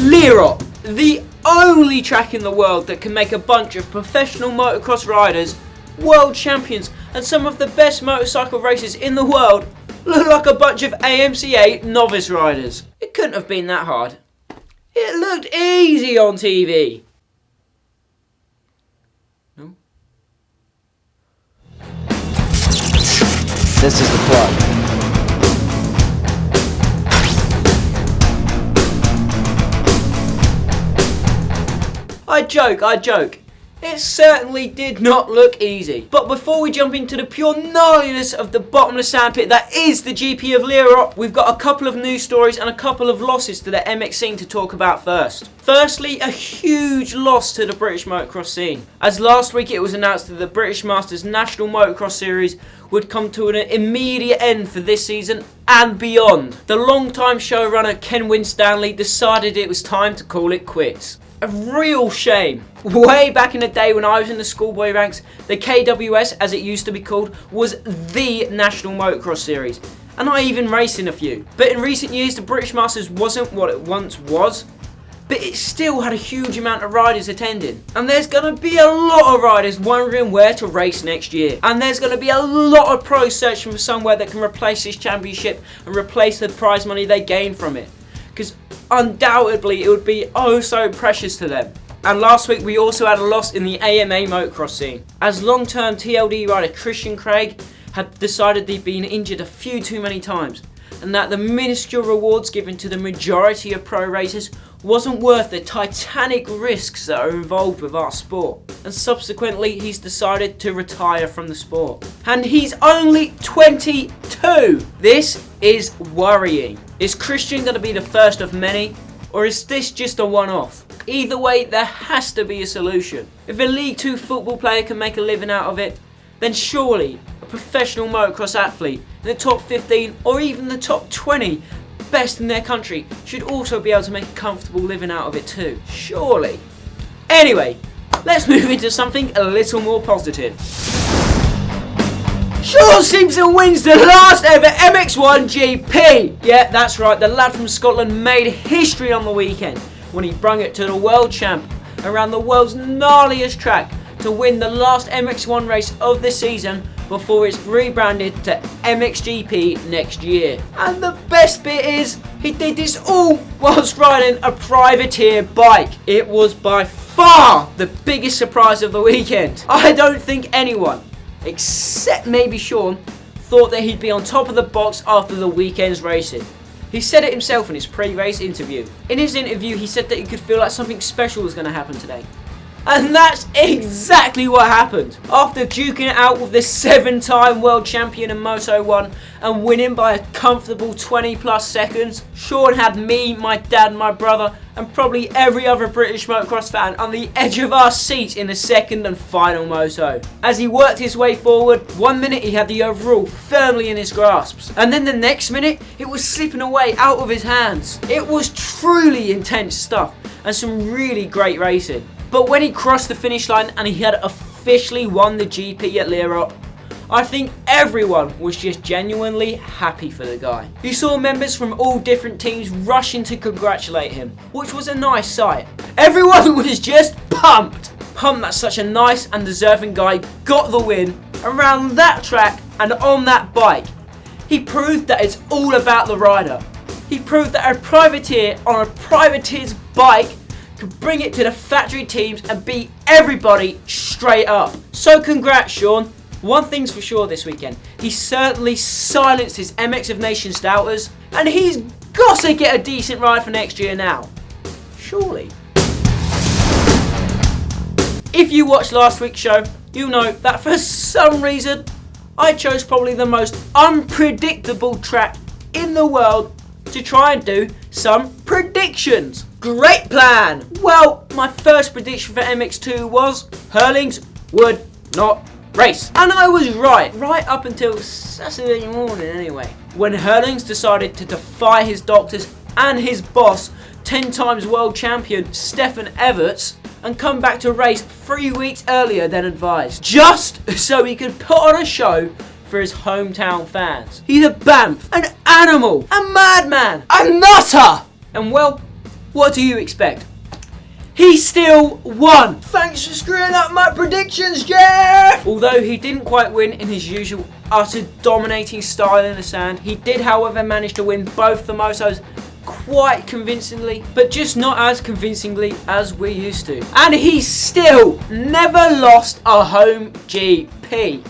Lierop, the only track in the world that can make a bunch of professional motocross riders, world champions and some of the best motorcycle racers in the world look like a bunch of AMCA novice riders. It couldn't have been that hard. It looked easy on TV. No? This is the plug. I joke. It certainly did not look easy. But before we jump into the pure gnarliness of the bottomless sandpit that is the GP of Lierop, we've got a couple of news stories and a couple of losses to the MX scene to talk about first. Firstly, a huge loss to the British motocross scene. As last week it was announced that the British Masters National Motocross Series would come to an immediate end for this season and beyond. The long-time showrunner Ken Winstanley decided it was time to call it quits. A real shame. Way back in the day when I was in the schoolboy ranks, the KWS, as it used to be called, was the National Motocross Series. And I even raced in a few. But in recent years, the British Masters wasn't what it once was. But it still had a huge amount of riders attending. And there's going to be a lot of riders wondering where to race next year. And there's going to be a lot of pros searching for somewhere that can replace this championship and replace the prize money they gain from it. Because undoubtedly it would be oh so precious to them. And last week we also had a loss in the AMA motocross scene, as long-term TLD rider Christian Craig had decided he'd been injured a few too many times, and that the minuscule rewards given to the majority of pro racers wasn't worth the titanic risks that are involved with our sport. And subsequently he's decided to retire from the sport. And he's only 22! This is worrying. Is Christian going to be the first of many? Or is this just a one-off? Either way, there has to be a solution. If a League 2 football player can make a living out of it, then surely a professional motocross athlete in the top 15 or even the top 20 best in their country should also be able to make a comfortable living out of it too. Surely. Anyway, let's move into something a little more positive. Sean Simpson wins the last ever MX1 GP! Yeah, that's right, the lad from Scotland made history on the weekend when he brung it to the world champ around the world's gnarliest track to win the last MX1 race of the season before it's rebranded to MXGP next year. And the best bit is, he did this all whilst riding a privateer bike. It was by far the biggest surprise of the weekend. I don't think anyone, except maybe Sean, thought that he'd be on top of the box after the weekend's racing. He said it himself in his pre-race interview. In his interview he said that he could feel like something special was going to happen today. And that's exactly what happened. After duking it out with the 7-time world champion in Moto 1 and winning by a comfortable 20 plus seconds, Sean had me, my dad, my brother and probably every other British motocross fan on the edge of our seats in the second and final moto. As he worked his way forward, one minute he had the overall firmly in his grasps, and then the next minute it was slipping away out of his hands. It was truly intense stuff and some really great racing. But when he crossed the finish line and he had officially won the GP at Lierop, I think everyone was just genuinely happy for the guy. You saw members from all different teams rushing to congratulate him, which was a nice sight. Everyone was just pumped that such a nice and deserving guy got the win around that track and on that bike. He proved that it's all about the rider. He proved that a privateer on a privateer's bike could bring it to the factory teams and beat everybody straight up. So congrats, Sean. One thing's for sure this weekend, he certainly silenced his MX of Nations doubters, and he's got to get a decent ride for next year now. Surely. If you watched last week's show, you'll know that for some reason, I chose probably the most unpredictable track in the world to try and do some predictions. Great plan! Well, my first prediction for MX2 was Hurlings would not race. And I was right up until Saturday morning anyway, when Hurlings decided to defy his doctors and his boss, 10 times world champion Stefan Everts, and come back to race 3 weeks earlier than advised, just so he could put on a show for his hometown fans. He's a bamf, an animal, a madman, a nutter! And well, What do you expect? He still won! Thanks for screwing up my predictions, Jeff! Although he didn't quite win in his usual utter dominating style in the sand, he did however manage to win both the motos quite convincingly, but just not as convincingly as we used to. And he still never lost a home GP.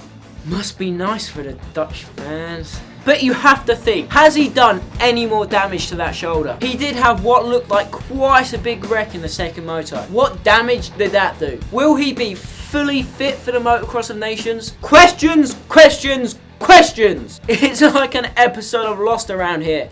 Must be nice for the Dutch fans. But you have to think, has he done any more damage to that shoulder? He did have what looked like quite a big wreck in the second moto. What damage did that do? Will he be fully fit for the Motocross of Nations? Questions, questions, questions! It's like an episode of Lost around here.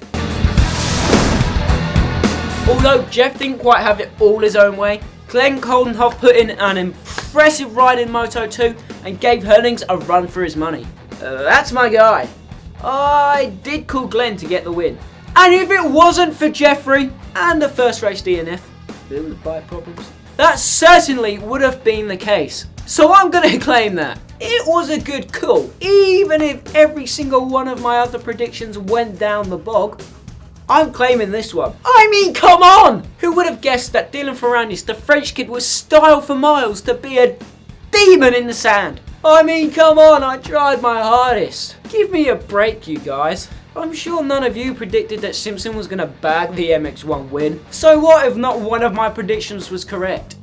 Although Jeff didn't quite have it all his own way, Glenn Coldenhoff put in an impressive ride in Moto 2 and gave Hernings a run for his money. That's my guy. I did call Glenn to get the win. And if it wasn't for Jeffrey and the first race DNF, with bike problems, that certainly would have been the case. So I'm going to claim that. It was a good call. Even if every single one of my other predictions went down the bog, I'm claiming this one. I mean, come on! Who would have guessed that Dylan Ferrandis, the French kid, was style for miles to be a demon in the sand? I mean, come on, I tried my hardest. Give me a break, you guys. I'm sure none of you predicted that Simpson was going to bag the MX1 win. So what if not one of my predictions was correct?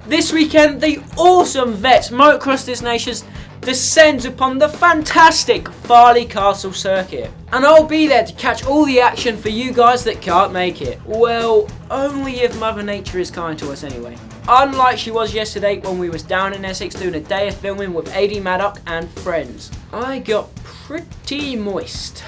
This weekend, the awesome Vets Motocross This Nations descends upon the fantastic Farley Castle circuit. And I'll be there to catch all the action for you guys that can't make it. Well, only if Mother Nature is kind to us anyway. Unlike she was yesterday when we was down in Essex doing a day of filming with AD Maddock and friends. I got pretty moist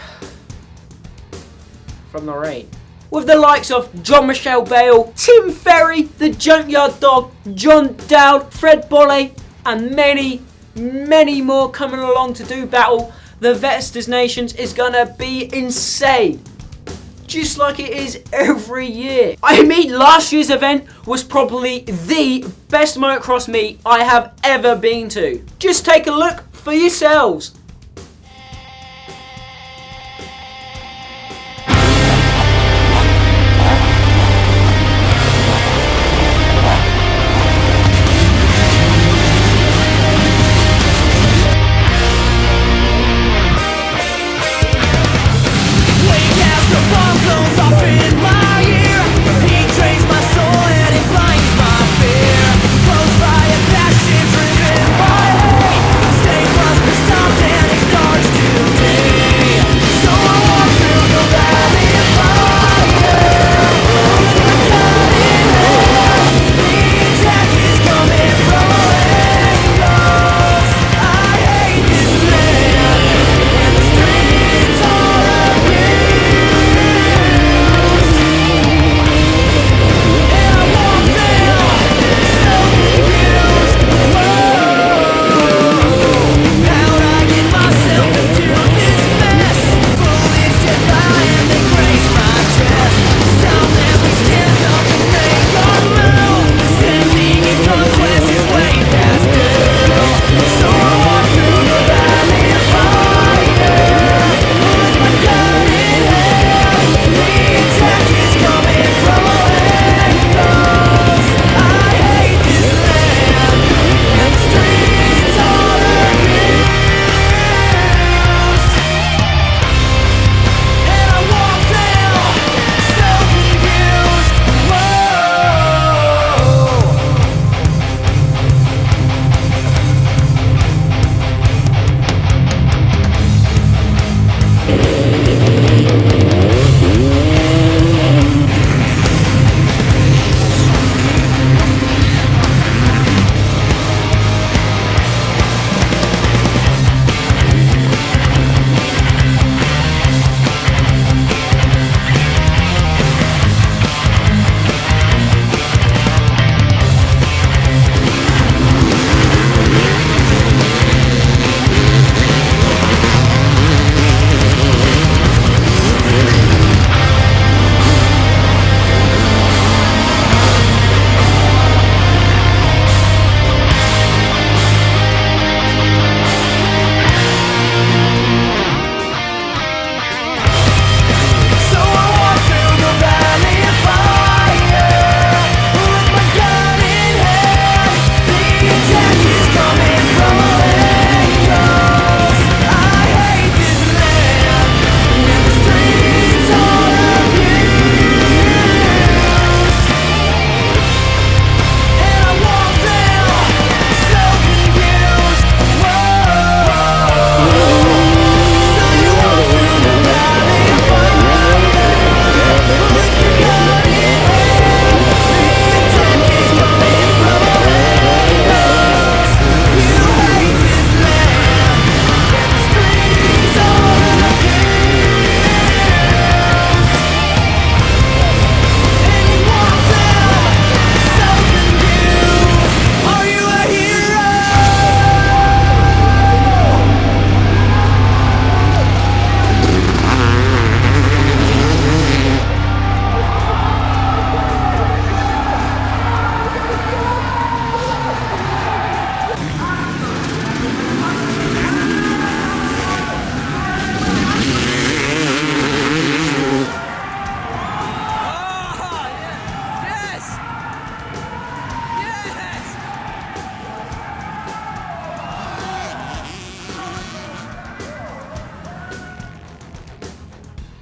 from the rain. With the likes of John Michelle Bale, Tim Ferry, the Junkyard Dog, John Dowd, Fred Bolle, and many more coming along to do battle, the Vets Des Nations is gonna be insane. Just like it is every year. I mean, last year's event was probably the best motocross meet I have ever been to. Just take a look for yourselves. Stay plus, but stop it.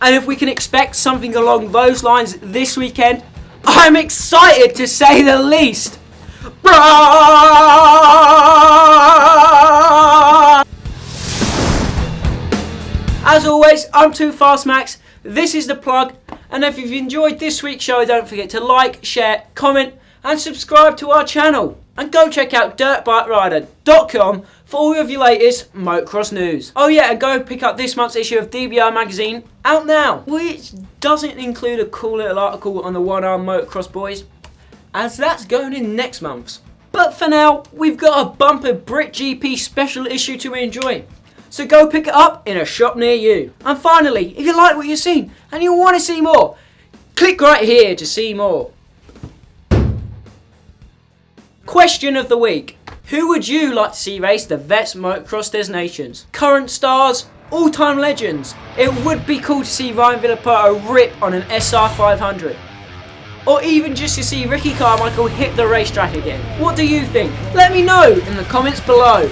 And if we can expect something along those lines this weekend, I'm excited to say the least. As always, I'm Toofast Max, this is The Plug, and if you've enjoyed this week's show, don't forget to like, share, comment, and subscribe to our channel. And go check out dirtbikerider.com for all of your latest motocross news. Oh yeah, and go pick up this month's issue of DBR magazine, out now, which doesn't include a cool little article on the one-armed motocross boys, as that's going in next month's. But for now, we've got a bumper Brit GP special issue to enjoy. So go pick it up in a shop near you. And finally, if you like what you've seen and you want to see more, click right here to see more. Question of the week. Who would you like to see race the Vets Motocross Des Nations? Current stars, all-time legends. It would be cool to see Ryan Villapoto rip on an SR 500. Or even just to see Ricky Carmichael hit the racetrack again. What do you think? Let me know in the comments below.